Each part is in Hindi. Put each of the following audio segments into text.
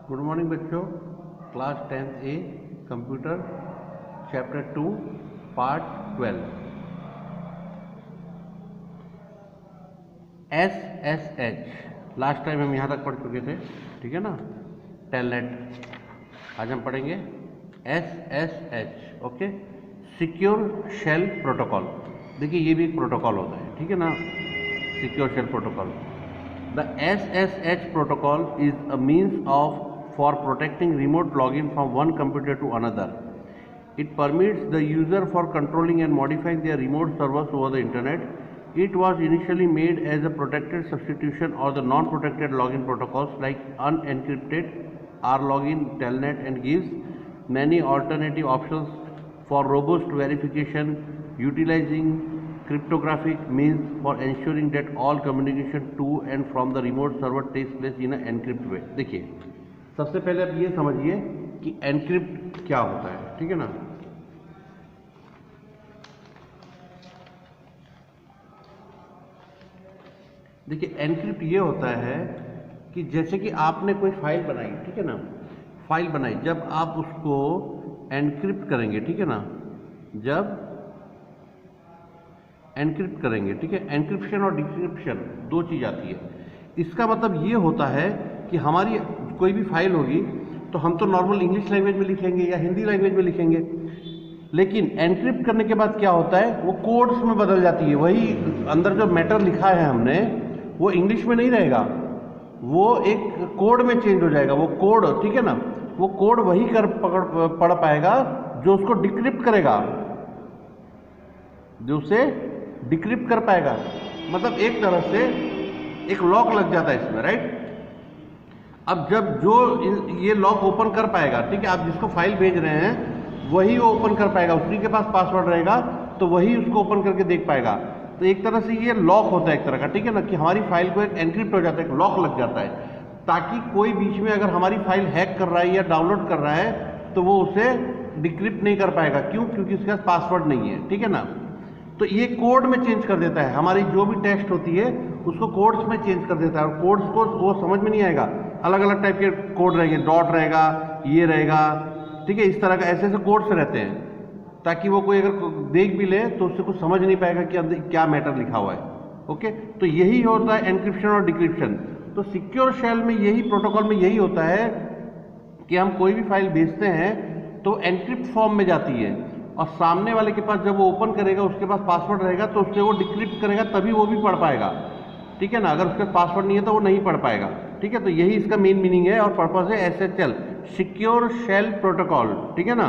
गुड मॉर्निंग बच्चों। Class 10th a computer chapter 2 part 12 SSH। Last time हम यहाँ तक पढ़ चुके थे, ठीक है ना, टेलनेट। आज हम पढ़ेंगे SSH। Okay, secure shell protocol. देखिए ये भी एक प्रोटोकॉल होता है, ठीक है ना, secure shell protocol. The SSH protocol is a means for protecting remote login from one computer to another. It permits the user for controlling and modifying their remote servers over the internet. It was initially made as a protected substitution or the non-protected login protocols like unencrypted, rlogin, telnet, and gives many alternative options for robust verification, utilizing cryptographic means for ensuring that all communication to and from the remote server takes place in an encrypted way। देखिए, सबसे पहले आप ये समझिए कि एनक्रिप्ट क्या होता है, ठीक है ना। देखिए एनक्रिप्ट ये होता है कि जैसे कि आपने कोई फाइल बनाई, ठीक है ना, फाइल बनाई, जब आप उसको एनक्रिप्ट करेंगे, ठीक है ना, जब एनक्रिप्ट करेंगे, ठीक है, एनक्रिप्शन और डिक्रिप्शन दो चीज़ आती है। इसका मतलब ये होता है कि हमारी कोई भी फाइल होगी तो हम तो नॉर्मल इंग्लिश लैंग्वेज में लिखेंगे या हिंदी लैंग्वेज में लिखेंगे, लेकिन एनक्रिप्ट करने के बाद क्या होता है, वो कोड्स में बदल जाती है। वही अंदर जो मैटर लिखा है हमने वो इंग्लिश में नहीं रहेगा, वो एक कोड में चेंज हो जाएगा। वो कोड, ठीक है ना, वो कोड वही पढ़ पाएगा जो उसको डिक्रिप्ट करेगा, जो उसे डिक्रिप्ट कर पाएगा। मतलब एक तरह से एक लॉक लग जाता है इसमें, राइट। अब जब जो ये लॉक ओपन कर पाएगा, ठीक है, आप जिसको फाइल भेज रहे हैं वही वो ओपन कर पाएगा, उसी के पास पासवर्ड रहेगा तो वही उसको ओपन करके देख पाएगा। तो एक तरह से ये लॉक होता है एक तरह का, ठीक है ना, कि हमारी फाइल को एक एनक्रिप्ट हो जाता है, एक लॉक लग जाता है, ताकि कोई बीच में अगर हमारी फाइल हैक कर रहा है या डाउनलोड कर रहा है तो वो उसे डिक्रिप्ट नहीं कर पाएगा। क्यों? क्योंकि उसके पास पासवर्ड नहीं है, ठीक है ना। तो ये कोड में चेंज कर देता है, हमारी जो भी टेक्स्ट होती है उसको कोड्स में चेंज कर देता है, और कोड्स को वो समझ में नहीं आएगा। अलग अलग टाइप के कोड रहेंगे, डॉट रहेगा, ये रहेगा, ठीक है, इस तरह का ऐसे ऐसे कोड्स रहते हैं, ताकि वो कोई अगर देख भी ले तो उससे कुछ समझ नहीं पाएगा कि अंदर क्या मैटर लिखा हुआ है। ओके, तो यही होता है एनक्रिप्शन और डिक्रिप्शन। तो सिक्योर शेल में यही, प्रोटोकॉल में यही होता है कि हम कोई भी फाइल भेजते हैं तो एनक्रिप्ट फॉर्म में जाती है, और सामने वाले के पास जब वो ओपन करेगा उसके पास पासवर्ड रहेगा तो उससे वो डिक्रिप्ट करेगा, तभी वो भी पढ़ पाएगा, ठीक है ना। अगर उसके पासवर्ड नहीं है तो वो नहीं पढ़ पाएगा, ठीक है। तो यही इसका मेन मीनिंग है और पर्पस है SSL, सिक्योर शेल प्रोटोकॉल, ठीक है ना।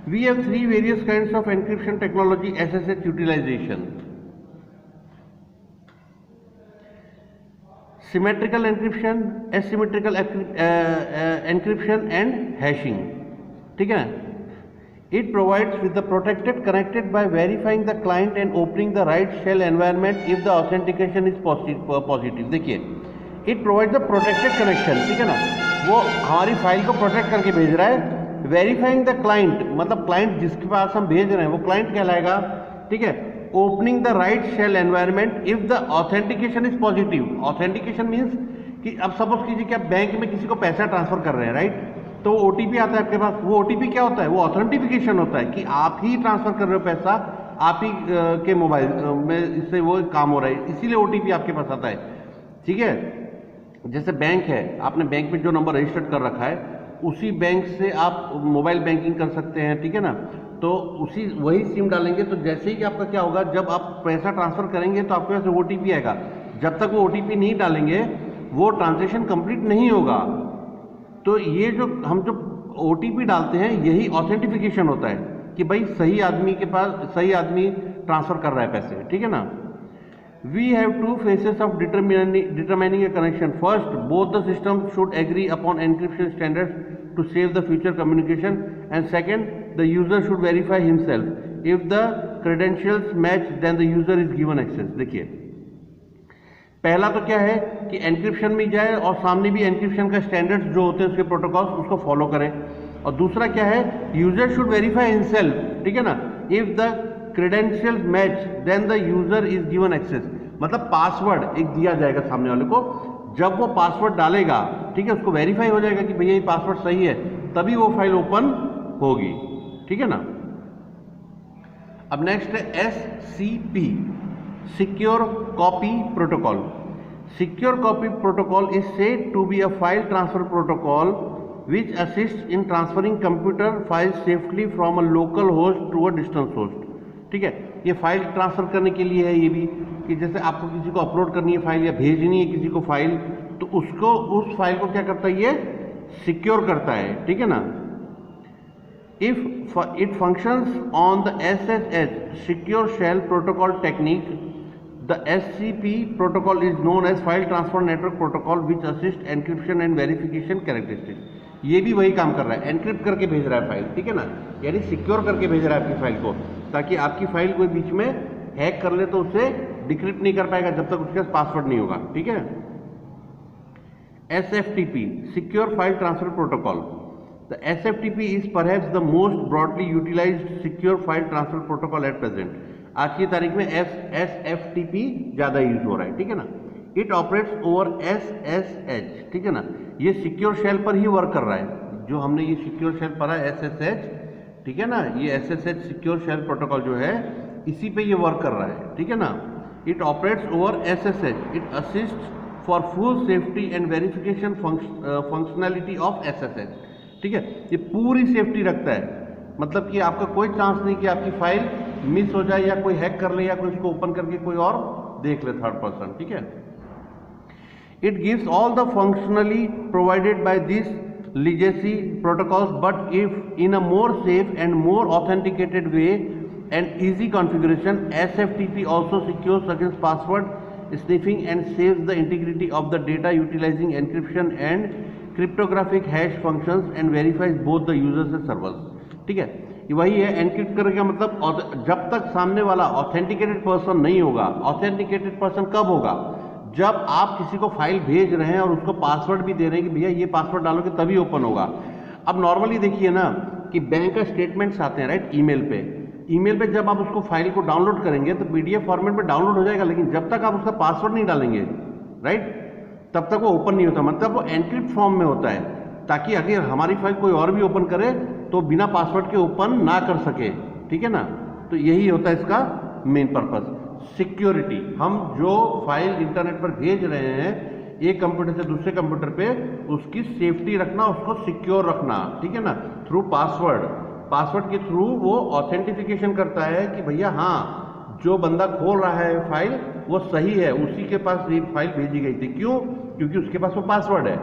We have 3 various kinds of encryption technology SSH utilization: symmetrical encryption, asymmetrical encryption and hashing, ठीक है। It provides with the protected connected by verifying the client and opening the right shell environment if the authentication is positive। देखिए, it provides the protected connection, ठीक है ना, वो हमारी फाइल को प्रोटेक्ट करके भेज रहा है। वेरीफाइंग द क्लाइंट, मतलब क्लाइंट जिसके पास हम भेज रहे हैं वो क्लाइंट कहलाएगा, ठीक है। Opening the right shell environment if the authentication is positive. Authentication means कि अब सपोज कीजिए कि आप बैंक में किसी को पैसा ट्रांसफर कर रहे हैं, राइट, तो OTP आता है आपके पास। वो OTP क्या होता है? वो ऑथेंटिफिकेशन होता है कि आप ही ट्रांसफर कर रहे हो पैसा, आप ही के मोबाइल में इससे वो काम हो रहा है, इसीलिए OTP आपके पास आता है, ठीक है। जैसे बैंक है, आपने बैंक में जो नंबर रजिस्टर्ड कर रखा है उसी बैंक से आप मोबाइल बैंकिंग कर सकते हैं, ठीक है ना। तो उसी वही सिम डालेंगे, तो जैसे ही कि आपका क्या होगा, जब आप पैसा ट्रांसफर करेंगे तो आपके पास OTP आएगा। जब तक वो OTP नहीं डालेंगे वो ट्रांजेक्शन कंप्लीट नहीं होगा। तो ये जो हम जो OTP डालते हैं यही ऑथेंटिफिकेशन होता है कि भाई सही आदमी के पास, सही आदमी ट्रांसफर कर रहा है पैसे, ठीक है ना। We have 2 phases of determining a connection. First, both the systems should agree upon encryption standards to save the future communication, and second, the user should verify himself. If the credentials match, then the user is given access। देखिए, पहला तो क्या है कि एनक्रिप्शन में जाए और सामने भी एनक्रिप्शन का स्टैंडर्ड्स जो होते हैं उसके प्रोटोकॉल्स उसको फॉलो करें, और दूसरा क्या है, यूजर शुड वेरीफाई हिमसेल्फ, ठीक है ना। If the credentials match then the user is given access. मतलब पासवर्ड एक दिया जाएगा सामने वाले को, जब वो पासवर्ड डालेगा, ठीक है, उसको वेरीफाई हो जाएगा कि भैया ये पासवर्ड सही है, तभी वो फाइल ओपन होगी, ठीक है ना। अब नेक्स्ट है SCP, secure copy protocol. Secure copy protocol is said to be a file transfer protocol which assists in transferring computer files safely from a local host to a distant host। ठीक है, ये फाइल ट्रांसफर करने के लिए है ये भी, कि जैसे आपको किसी को अपलोड करनी है फाइल या भेजनी है किसी को फाइल, तो उसको उस फाइल को क्या करता है, ये सिक्योर करता है, ठीक है ना। If it functions on the SSH secure shell protocol technique, the SCP protocol is known as file transfer network protocol which assists encryption and verification characteristics। ये भी वही काम कर रहा है, एनक्रिप्ट करके भेज रहा है फाइल, ठीक है ना, यानी सिक्योर करके भेज रहा है आपकी फाइल को, ताकि आपकी फाइल कोई बीच में हैक कर ले तो उसे डिक्रिप्ट नहीं कर पाएगा जब तक उसके पास पासवर्ड नहीं होगा, ठीक है। SFTP, secure file transfer protocol. The SFTP is perhaps the most broadly utilized secure file transfer protocol at present। आज की तारीख में SFTP ज़्यादा यूज हो रहा है, ठीक है ना। इट ऑपरेट्स ओवर SSH, ठीक है ना, ये सिक्योर शेल पर ही वर्क कर रहा है, जो हमने ये सिक्योर शेल पढ़ा है SSH, ठीक है ना, ये SSH सिक्योर शेल प्रोटोकॉल जो है इसी पे ये वर्क कर रहा है, ठीक है ना। It operates over SSH, it assist for full safety and verification functionality of SSH, ठीक है, ये पूरी सेफ्टी रखता है, मतलब कि आपका कोई चांस नहीं कि आपकी फाइल मिस हो जाए या कोई हैक कर ले या कोई उसको ओपन करके कोई और देख ले, थर्ड पर्सन, ठीक है। It gives all the functionally provided by this legacy protocols, but if in a more safe and more authenticated way and easy configuration, SFTP also secures against password sniffing and saves the integrity of the data utilizing encryption and cryptographic hash functions and verifies both the users and servers। ठीक है, ये वही है एनक्रिप्ट करने का मतलब, जब तक सामने वाला ऑथेंटिकेटेड पर्सन नहीं होगा। ऑथेंटिकेटेड पर्सन कब होगा? जब आप किसी को फाइल भेज रहे हैं और उसको पासवर्ड भी दे रहे हैं कि भैया ये पासवर्ड डालोगे तभी ओपन होगा। अब नॉर्मली देखिए ना कि बैंक का स्टेटमेंट्स आते हैं राइट, ईमेल पे जब आप उसको फाइल को डाउनलोड करेंगे तो PDF फॉर्मेट में डाउनलोड हो जाएगा, लेकिन जब तक आप उसका पासवर्ड नहीं डालेंगे राइट, तब तक वो ओपन नहीं होता, मतलब वो एनक्रिप्ट फॉर्म में होता है, ताकि अगर हमारी फाइल कोई और भी ओपन करे तो बिना पासवर्ड के ओपन ना कर सके। ठीक है ना, तो यही होता है इसका मेन पर्पस, सिक्योरिटी। हम जो फाइल इंटरनेट पर भेज रहे हैं एक कंप्यूटर से दूसरे कंप्यूटर पे, उसकी सेफ्टी रखना, उसको सिक्योर रखना, ठीक है ना, थ्रू पासवर्ड के थ्रू वो ऑथेंटिफिकेशन करता है कि भैया हाँ जो बंदा खोल रहा है फाइल वो सही है, उसी के पास ये फाइल भेजी गई थी। क्यों? क्योंकि उसके पास वो पासवर्ड है।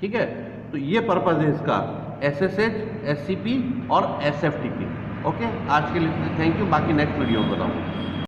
ठीक है, तो ये पर्पज है इसका, SSH, SCP और SFTP। ओके, आज के लिए थैंक यू, बाकी नेक्स्ट वीडियो में बताऊँ।